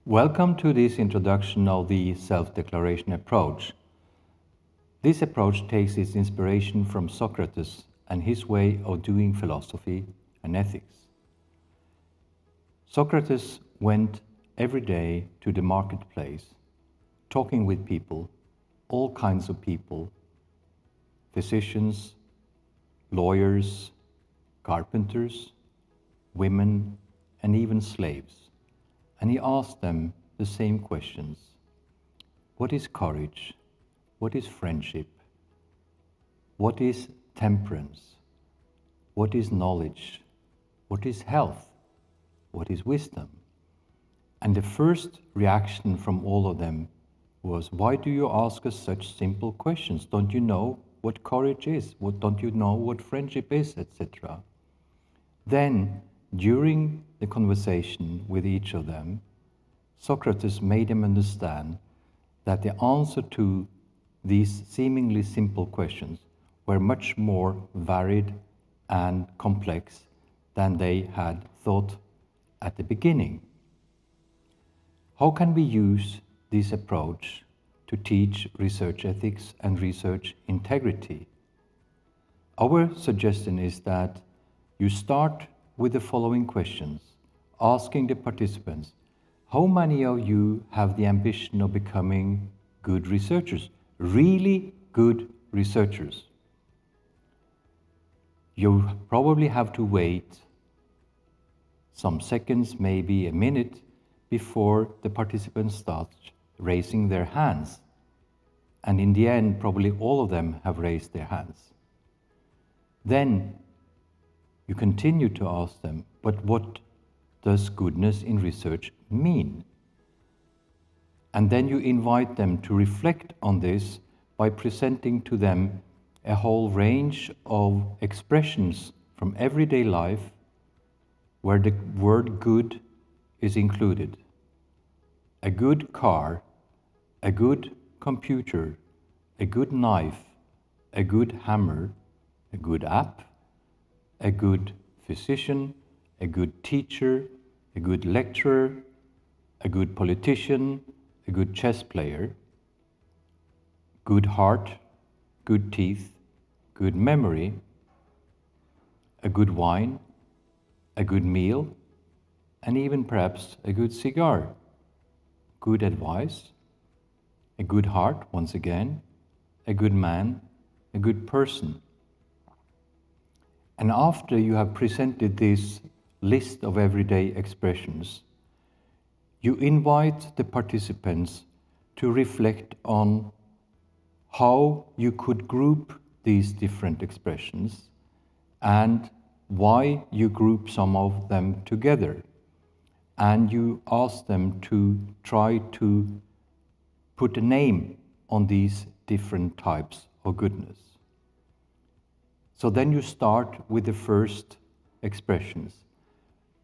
Welcome to this introduction of the self-declaration approach. This approach takes its inspiration from Socrates and his way of doing philosophy and ethics. Socrates went every day to the marketplace, talking with people, all kinds of people, physicians, lawyers, carpenters, women, and even slaves. And he asked them the same questions. What is courage? What is friendship? What is temperance? What is knowledge? What is health? What is wisdom? And the first reaction from all of them was, why do you ask us such simple questions? Don't you know what courage is? Don't you know what friendship is, etc.? Then, during the conversation with each of them, Socrates made them understand that the answer to these seemingly simple questions were much more varied and complex than they had thought at the beginning. How can we use this approach to teach research ethics and research integrity? Our suggestion is that you start with the following questions, asking the participants, how many of you have the ambition of becoming good researchers, really good researchers? You probably have to wait some seconds, maybe a minute, before the participants start raising their hands. And in the end, probably all of them have raised their hands. Then you continue to ask them, but what does goodness in research mean? And then you invite them to reflect on this by presenting to them a whole range of expressions from everyday life where the word good is included. A good car, a good computer, a good knife, a good hammer, a good app, a good physician, a good teacher, a good lecturer, a good politician, a good chess player, good heart, good teeth, good memory, a good wine, a good meal, and even perhaps a good cigar, good advice, a good heart, once again, a good man, a good person. And after you have presented this list of everyday expressions, you invite the participants to reflect on how you could group these different expressions and why you group some of them together. And you ask them to try to put a name on these different types of goodness. So then you start with the first expressions.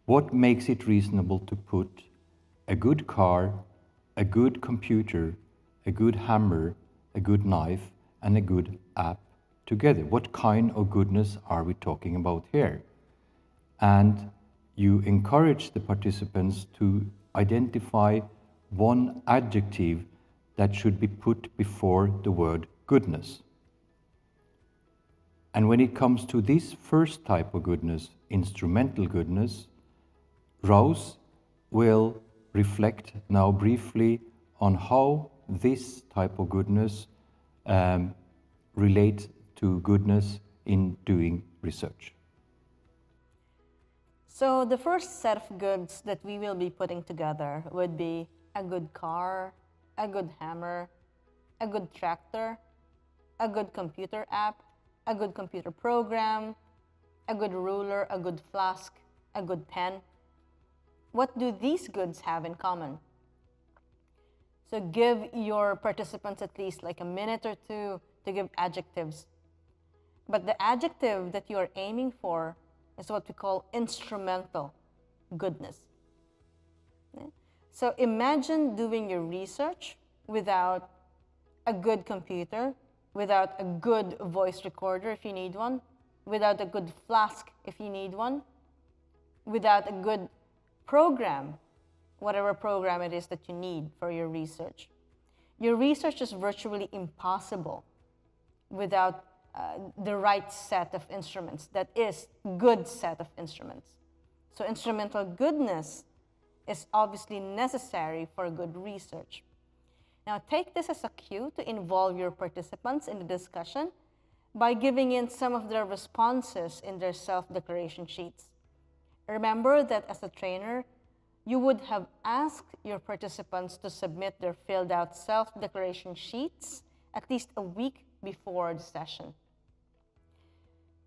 What makes it reasonable to put a good car, a good computer, a good hammer, a good knife, and a good app together? What kind of goodness are we talking about here? And you encourage the participants to identify one adjective that should be put before the word goodness. And when it comes to this first type of goodness, instrumental goodness, Rose will reflect now briefly on how this type of goodness relates to goodness in doing research. So the first set of goods that we will be putting together would be a good car, a good hammer, a good tractor, a good computer app, a good computer program, a good ruler, a good flask, a good pen. What do these goods have in common? So give your participants at least like a minute or two to give adjectives. But the adjective that you are aiming for is what we call instrumental goodness. Okay? So imagine doing your research without a good computer, without a good voice recorder if you need one, without a good flask if you need one, without a good program whatever program it is that you need for your research. Your research is virtually impossible without the right set of instruments, that is, good set of instruments. So instrumental goodness is obviously necessary for good research. Now take this as a cue to involve your participants in the discussion by giving in some of their responses in their self-declaration sheets. Remember that as a trainer, you would have asked your participants to submit their filled out self-declaration sheets at least a week before the session.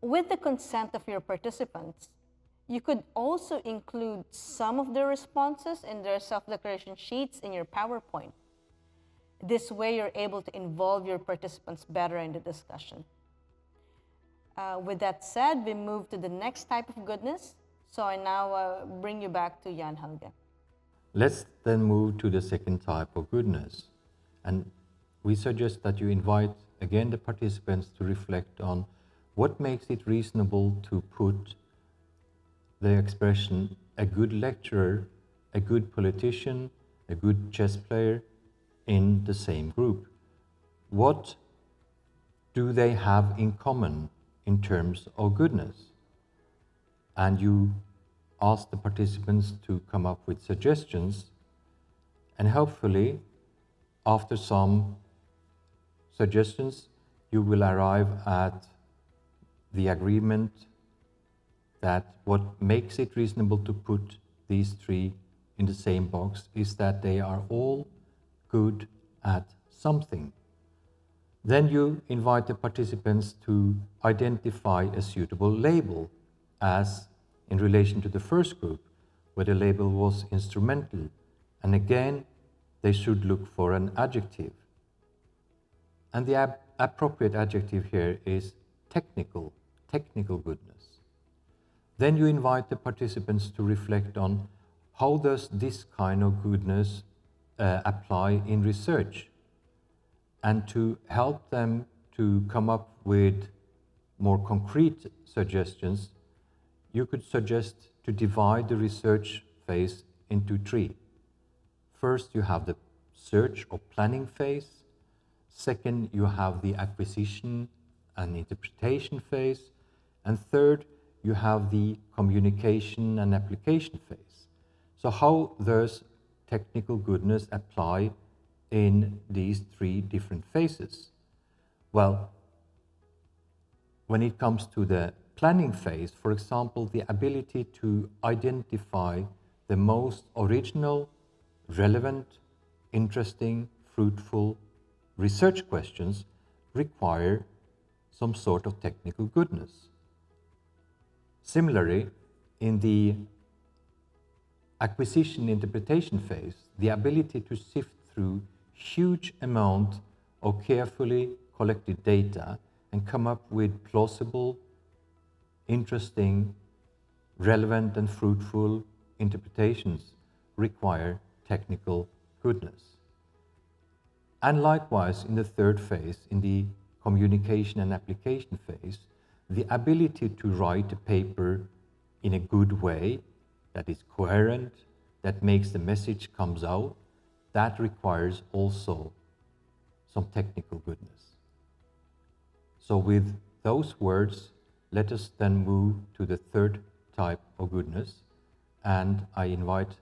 With the consent of your participants, you could also include some of their responses in their self-declaration sheets in your PowerPoint. This way, you're able to involve your participants better in the discussion. With that said, we move to the next type of goodness. So I now bring you back to Jan Helge. Let's then move to the second type of goodness. And we suggest that you invite again the participants to reflect on what makes it reasonable to put the expression a good lecturer, a good politician, a good chess player in the same group. What do they have in common in terms of goodness? And you ask the participants to come up with suggestions, and hopefully, after some suggestions, you will arrive at the agreement that what makes it reasonable to put these three in the same box is that they are all good at something. Then you invite the participants to identify a suitable label, as in relation to the first group, where the label was instrumental. And again, they should look for an adjective. And the appropriate adjective here is technical goodness. Then you invite the participants to reflect on how does this kind of goodness apply in research, and to help them to come up with more concrete suggestions. You could suggest to divide the research phase into three. First, you have the search or planning phase. Second, you have the acquisition and interpretation phase. And third, you have the communication and application phase. So how does technical goodness apply in these three different phases? Well, when it comes to the planning phase, for example, the ability to identify the most original, relevant, interesting, fruitful research questions require some sort of technical goodness. Similarly, in the acquisition interpretation phase, the ability to sift through huge amount of carefully collected data and come up with plausible, interesting, relevant and fruitful interpretations require technical goodness. And likewise, in the third phase, in the communication and application phase, the ability to write a paper in a good way that is coherent, that makes the message comes out, that requires also some technical goodness. So with those words, let us then move to the third type of goodness, and I invite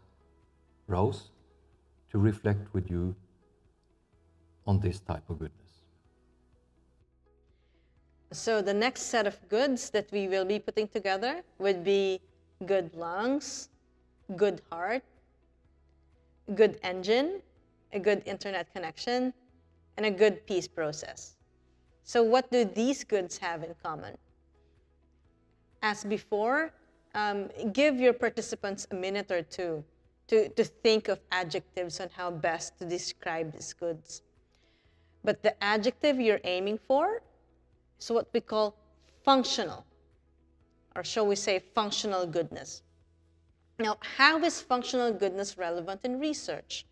Rose to reflect with you on this type of goodness. So the next set of goods that we will be putting together would be good lungs, good heart, good engine, a good internet connection, and a good peace process. So what do these goods have in common? As before, give your participants a minute or two to think of adjectives on how best to describe these goods. But the adjective you're aiming for is what we call functional, or shall we say functional goodness. Now, how is functional goodness relevant in research?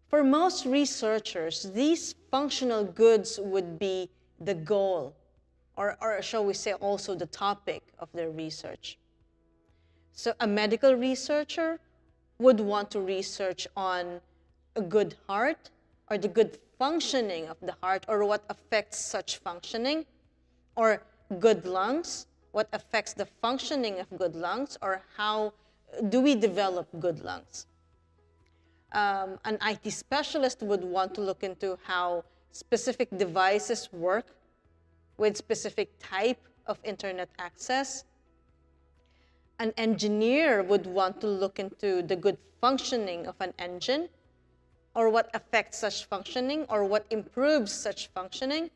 For most researchers, these functional goods would be the goal, or shall we say also the topic of their research. So a medical researcher would want to research on a good heart or the good functioning of the heart or what affects such functioning, or good lungs, what affects the functioning of good lungs, or how do we develop good lungs. An IT specialist would want to look into how specific devices work with specific type of internet access. An engineer would want to look into the good functioning of an engine, or what affects such functioning, or what improves such functioning.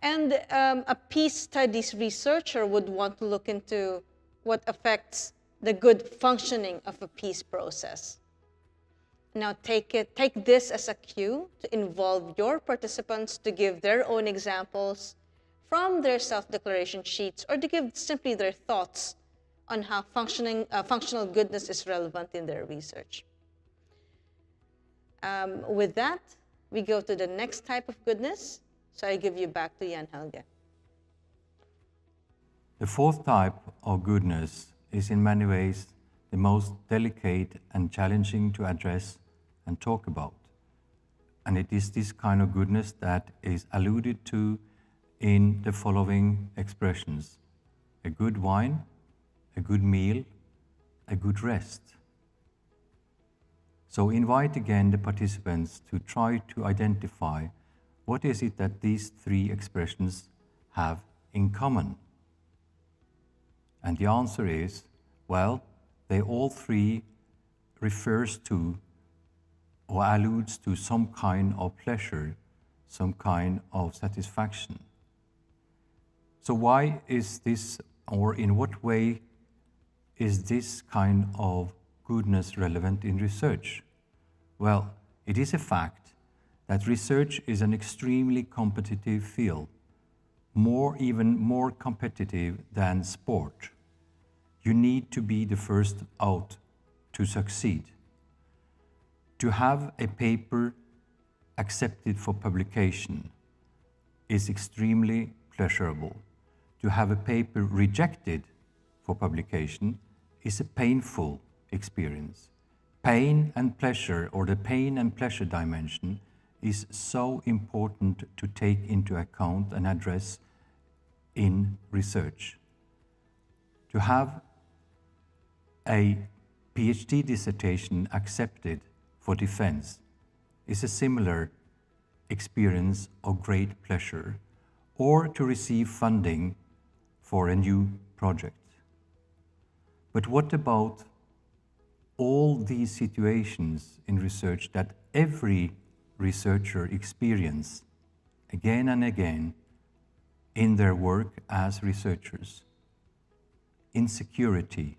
And a peace studies researcher would want to look into what affects the good functioning of a peace process. Now take this as a cue to involve your participants to give their own examples from their self-declaration sheets, or to give simply their thoughts on how functional goodness is relevant in their research. With that, we go to the next type of goodness. So I give you back to Jan Helge. The fourth type of goodness is in many ways the most delicate and challenging to address and talk about. And it is this kind of goodness that is alluded to in the following expressions: a good wine, a good meal, a good rest. So invite again the participants to try to identify what is it that these three expressions have in common. And the answer is, well, they all three refers to or alludes to some kind of pleasure, some kind of satisfaction. So why is this, or in what way is this kind of goodness relevant in research? Well, it is a fact that research is an extremely competitive field, even more competitive than sport. You need to be the first out to succeed. To have a paper accepted for publication is extremely pleasurable. To have a paper rejected for publication is a painful experience. Pain and pleasure, or the pain and pleasure dimension, is so important to take into account and address in research. To have a PhD dissertation accepted for defense is a similar experience of great pleasure, or to receive funding for a new project. But what about all these situations in research that every researcher experience again and again in their work as researchers? Insecurity,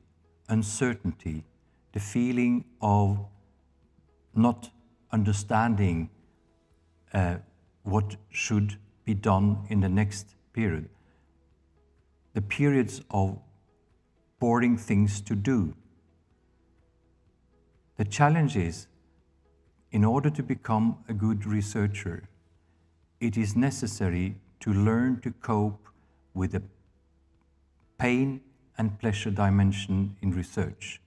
uncertainty, the feeling of not understanding what should be done in the next period. The periods of boring things to do. The challenge is, in order to become a good researcher, it is necessary to learn to cope with the pain and pleasure dimension in research,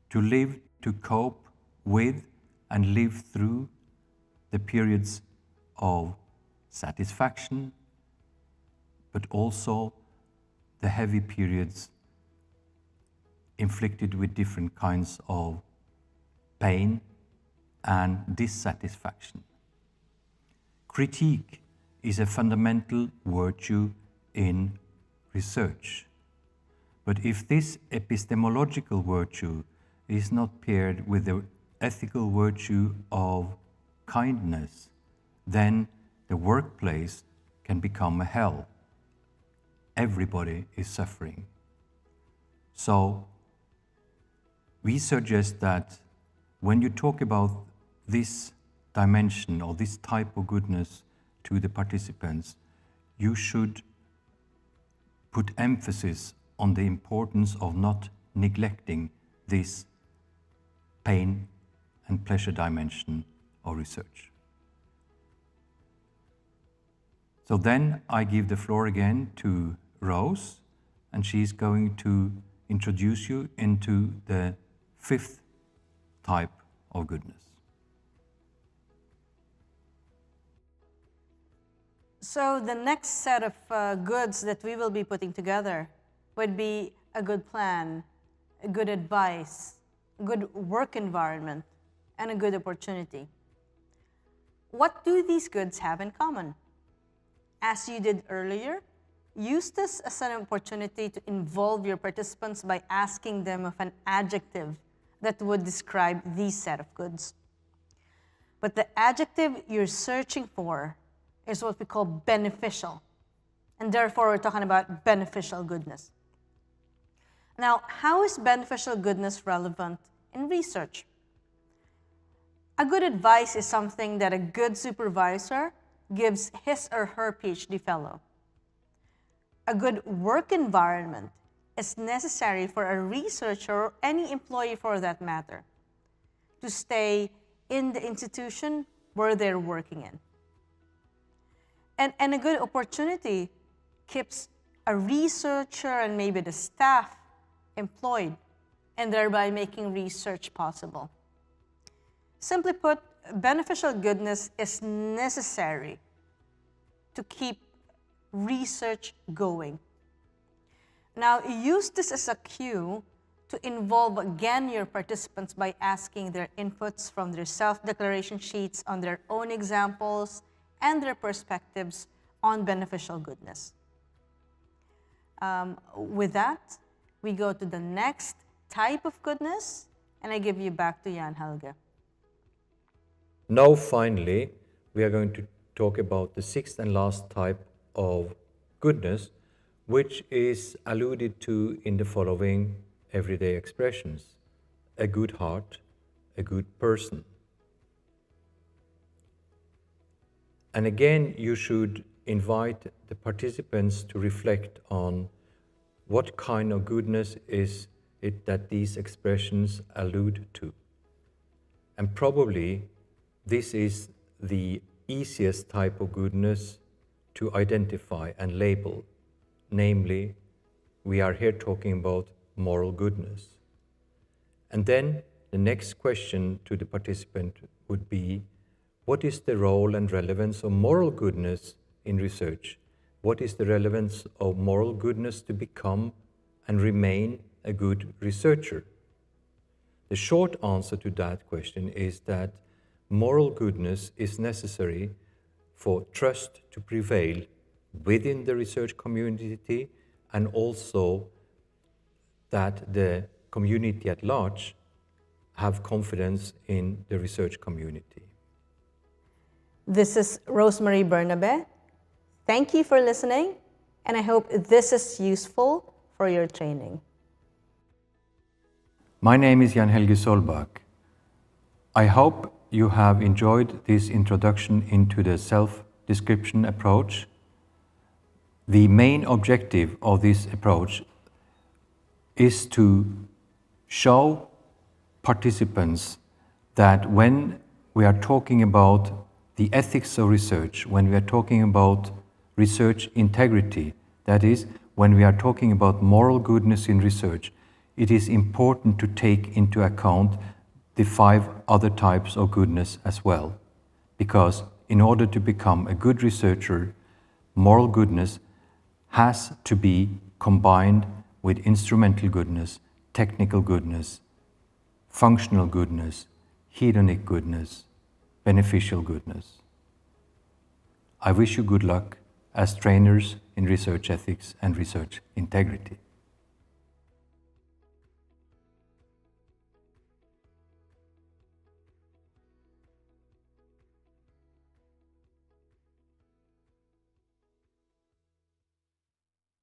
to live, to cope with and live through the periods of satisfaction, but also the heavy periods inflicted with different kinds of pain and dissatisfaction. Critique is a fundamental virtue in research. But if this epistemological virtue is not paired with the ethical virtue of kindness, then the workplace can become a hell. Everybody is suffering. So we suggest that when you talk about this dimension or this type of goodness to the participants, you should put emphasis on the importance of not neglecting this pain and pleasure dimension of research. So then I give the floor again to Rose, and she's going to introduce you into the fifth type of goodness. So the next set of goods that we will be putting together would be a good plan, a good advice, a good work environment, and a good opportunity. What do these goods have in common? As you did earlier, use this as an opportunity to involve your participants by asking them of an adjective that would describe these set of goods. But the adjective you're searching for is what we call beneficial. And therefore, we're talking about beneficial goodness. Now, how is beneficial goodness relevant in research? A good advice is something that a good supervisor gives his or her PhD fellow. A good work environment is necessary for a researcher or any employee for that matter to stay in the institution where they're working in. And a good opportunity keeps a researcher and maybe the staff employed and thereby making research possible. Simply put, beneficial goodness is necessary to keep research going. Now, use this as a cue to involve again your participants by asking their inputs from their self-declaration sheets on their own examples and their perspectives on beneficial goodness. With that, we go to the next type of goodness, and I give you back to Jan Helge. Now, finally, we are going to talk about the sixth and last type of goodness, which is alluded to in the following everyday expressions: a good heart, a good person. And again, you should invite the participants to reflect on what kind of goodness is it that these expressions allude to. And probably this is the easiest type of goodness to identify and label. Namely, we are here talking about moral goodness. And then the next question to the participant would be, what is the role and relevance of moral goodness in research? What is the relevance of moral goodness to become and remain a good researcher? The short answer to that question is that moral goodness is necessary for trust to prevail within the research community, and also that the community at large have confidence in the research community. This is Rosemary Bernabe. Thank you for listening, and I hope this is useful for your training. My name is Jan Helge Solbakk. I hope you have enjoyed this introduction into the self-description approach. The main objective of this approach is to show participants that when we are talking about the ethics of research, when we are talking about research integrity, that is, when we are talking about moral goodness in research, it is important to take into account the 5 other types of goodness as well. Because in order to become a good researcher, moral goodness has to be combined with instrumental goodness, technical goodness, functional goodness, hedonic goodness, beneficial goodness. I wish you good luck as trainers in research ethics and research integrity.